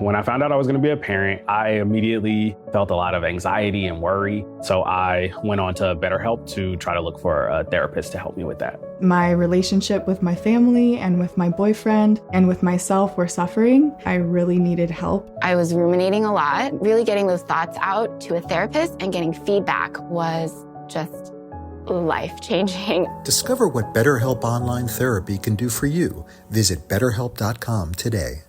When I found out I was going to be a parent, I immediately felt a lot of anxiety and worry. So I went on to BetterHelp to try to look for a therapist to help me with that. My relationship with my family and with my boyfriend and with myself were suffering. I really needed help. I was ruminating a lot. Really getting those thoughts out to a therapist and getting feedback was just life-changing. Discover what BetterHelp Online Therapy can do for you. Visit BetterHelp.com today.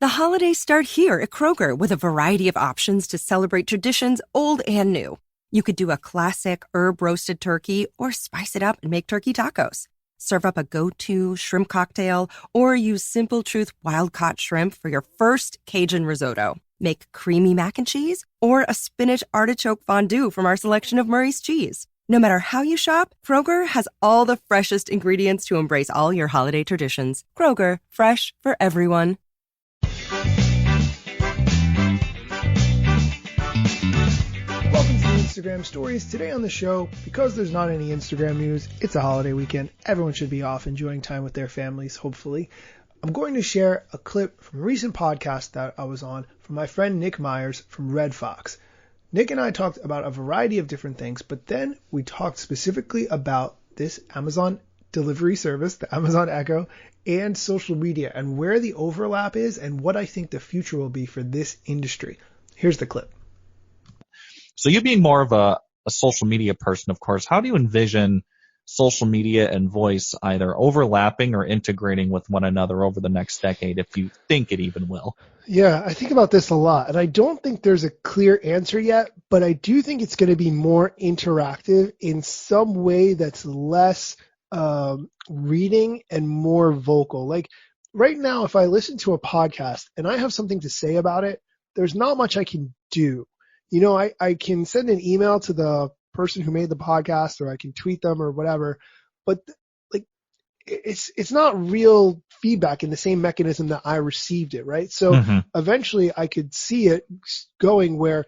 The holidays start here at Kroger with a variety of options to celebrate traditions old and new. You could do a classic herb-roasted turkey or spice it up and make turkey tacos. Serve up a go-to shrimp cocktail or use Simple Truth wild-caught shrimp for your first Cajun risotto. Make creamy mac and cheese or a spinach artichoke fondue from our selection of Murray's cheese. No matter how you shop, Kroger has all the freshest ingredients to embrace all your holiday traditions. Kroger, fresh for everyone. Welcome to the Instagram Stories. Today on the show, because there's not any Instagram news, it's a holiday weekend. Everyone should be off enjoying time with their families, hopefully. I'm going to share a clip from a recent podcast that I was on from my friend Nick Myers from Red Fox. Nick and I talked about a variety of different things, but then we talked specifically about this Amazon delivery service, the Amazon Echo, and social media, and where the overlap is and what I think the future will be for this industry. Here's the clip. So you being more of a social media person, of course, how do you envision social media and voice either overlapping or integrating with one another over the next decade, if you think it even will? Yeah, I think about this a lot, and I don't think there's a clear answer yet, but I do think it's going to be more interactive in some way that's less reading and more vocal. Like right now, if I listen to a podcast and I have something to say about it, there's not much I can do. You know, I can send an email to the person who made the podcast, or I can tweet them or whatever, but like it's not real feedback in the same mechanism that I received it, right? So eventually I could see it going where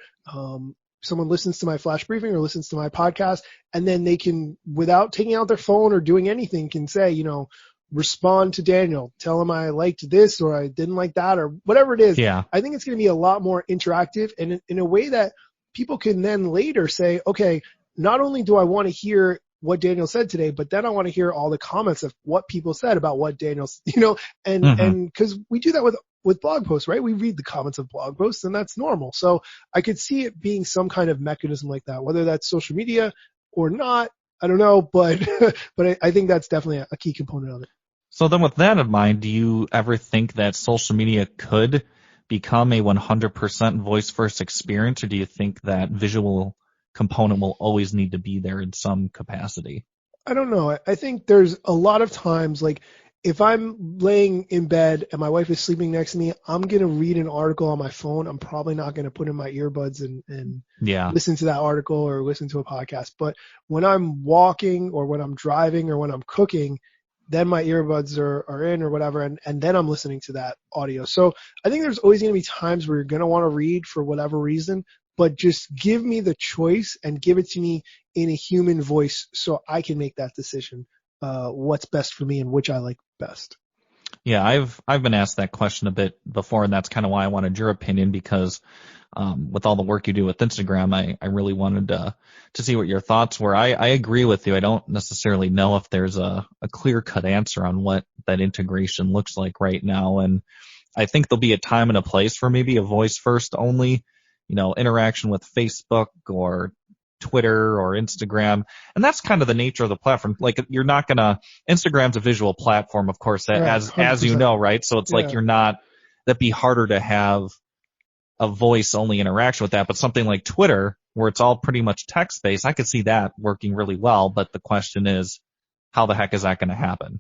someone listens to my flash briefing or listens to my podcast, and then they can, without taking out their phone or doing anything, can say, you know, respond to Daniel, tell him I liked this or I didn't like that or whatever it is. Yeah. I think it's going to be a lot more interactive, and in a way that people can then later say, okay, not only do I want to hear what Daniel said today, but then I want to hear all the comments of what people said about what Daniel's, you know, and because we do that with blog posts, right? We read the comments of blog posts, and that's normal. So I could see it being some kind of mechanism like that, whether that's social media or not. I don't know, but I think that's definitely a key component of it. So then with that in mind, do you ever think that social media could become a 100% voice-first experience, or do you think that visual component will always need to be there in some capacity? I don't know. I think there's a lot of times, like if I'm laying in bed and my wife is sleeping next to me, I'm going to read an article on my phone. I'm probably not going to put in my earbuds and listen to that article or listen to a podcast. But when I'm walking or when I'm driving or when I'm cooking, then my earbuds are in or whatever, and then I'm listening to that audio. So I think there's always going to be times where you're going to want to read for whatever reason, but just give me the choice and give it to me in a human voice so I can make that decision, what's best for me and which I like best. Yeah, I've been asked that question a bit before, and that's kind of why I wanted your opinion, because with all the work you do with Instagram, I really wanted to see what your thoughts were. I agree with you. I don't necessarily know if there's a clear-cut answer on what that integration looks like right now, and I think there'll be a time and a place for maybe a voice-first only, you know, interaction with Facebook or Twitter or Instagram. And that's kind of the nature of the platform. Like you're not going to, Instagram's a visual platform, of course, as you know, right? So it's like that'd be harder to have a voice only interaction with that. But something like Twitter, where it's all pretty much text based, I could see that working really well. But the question is, how the heck is that going to happen?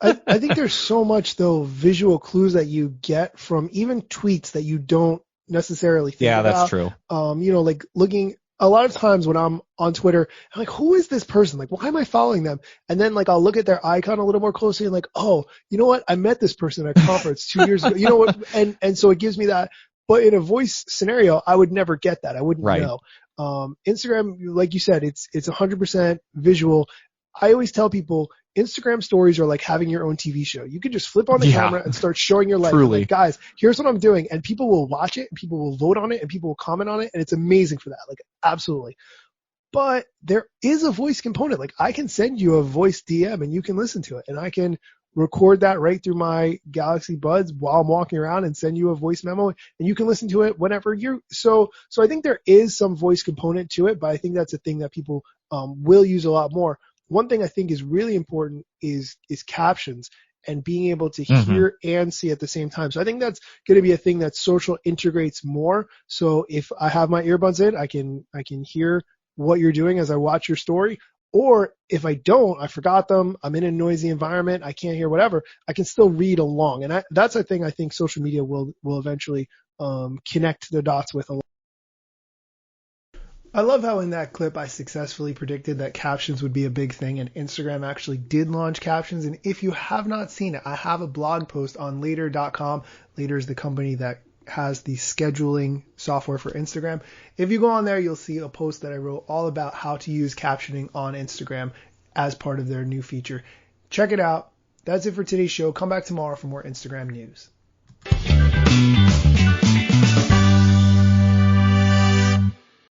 I think there's so much though visual clues that you get from even tweets that you don't necessarily think about. Yeah, that's true. You know, like looking, a lot of times when I'm on Twitter, I'm like, who is this person? Like, why am I following them? And then like I'll look at their icon a little more closely and like, oh, you know what? I met this person at a conference 2 years ago. You know what? And so it gives me that. But in a voice scenario, I would never get that. I wouldn't know. Instagram, like you said, it's 100% visual. I always tell people, Instagram stories are like having your own TV show. You can just flip on the camera and start showing your life. Truly. Like, guys, here's what I'm doing. And people will watch it and people will vote on it and people will comment on it. And it's amazing for that. Like, absolutely. But there is a voice component. Like, I can send you a voice DM and you can listen to it, and I can record that right through my Galaxy Buds while I'm walking around and send you a voice memo, and you can listen to it whenever you're. So I think there is some voice component to it, but I think that's a thing that people will use a lot more. One thing I think is really important is captions and being able to hear and see at the same time. So I think that's going to be a thing that social integrates more. So if I have my earbuds in, I can hear what you're doing as I watch your story. Or if I don't, I forgot them, I'm in a noisy environment, I can't hear whatever, I can still read along. And that's a thing I think social media will eventually connect the dots with a lot. I love how in that clip I successfully predicted that captions would be a big thing, and Instagram actually did launch captions. And if you have not seen it, I have a blog post on Later.com. Later is the company that has the scheduling software for Instagram. If you go on there, you'll see a post that I wrote all about how to use captioning on Instagram as part of their new feature. Check it out. That's it for today's show. Come back tomorrow for more Instagram news.